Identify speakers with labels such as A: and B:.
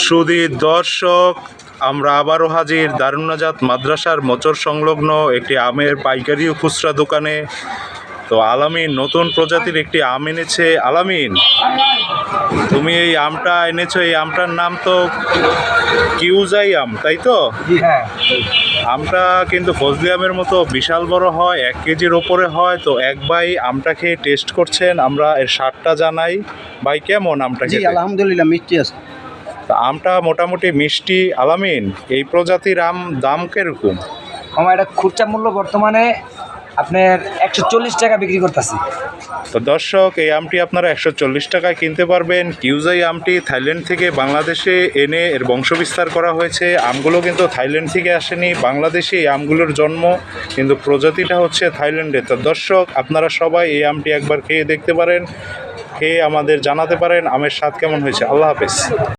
A: সুধী দর্শক, আমরা আবারও হাজির দারুন্নাজাত মাদ্রাসার মোচর সংলগ্ন একটি আমের পাইকারি ও খুচরা দোকানে। তো আলামিন নতুন প্রজাতির একটি আম এনেছে। আলামিন, তুমি এই আমটা এনেছো, এই আমটার নাম তো কিউজাই আম, তাই তো?
B: হ্যাঁ,
A: আমটা কিন্তু ফজলি আমের মতো বিশাল বড় হয়, 1 কেজির ওপরে হয়। তো এক ভাই আমটা খেয়ে টেস্ট করছেন, আমরা এর স্বাদটা জানাই। ভাই, কেমন আমটা
B: জি
A: খেতে?
B: আলহামদুলিল্লাহ মিষ্টি আছে।
A: তা আমটা মোটামুটি মিষ্টি। আলামিন, এই প্রজাতির আম দাম কিরকম?
B: আমার এটা খুচরা মূল্য বর্তমানে আপনার 140 টাকা বিক্রি করতেছি।
A: তো দর্শক, এই আমটি আপনারা 140 টাকায় কিনতে পারবেন। কিউজাই আমটি থাইল্যান্ড থেকে বাংলাদেশে এনে এর বংশবিস্তার করা হয়েছে। আমগুলো কিন্তু থাইল্যান্ড থেকে আসেনি, বাংলাদেশে এই আমগুলোর জন্ম, কিন্তু প্রজাতিটা হচ্ছে থাইল্যান্ডে। তো দর্শক, আপনারা সবাই এই আমটি একবার খেয়ে দেখতে পারেন, খেয়ে আমাদের জানাতে পারেন আমের স্বাদ কেমন হয়েছে। আল্লাহ হাফেজ।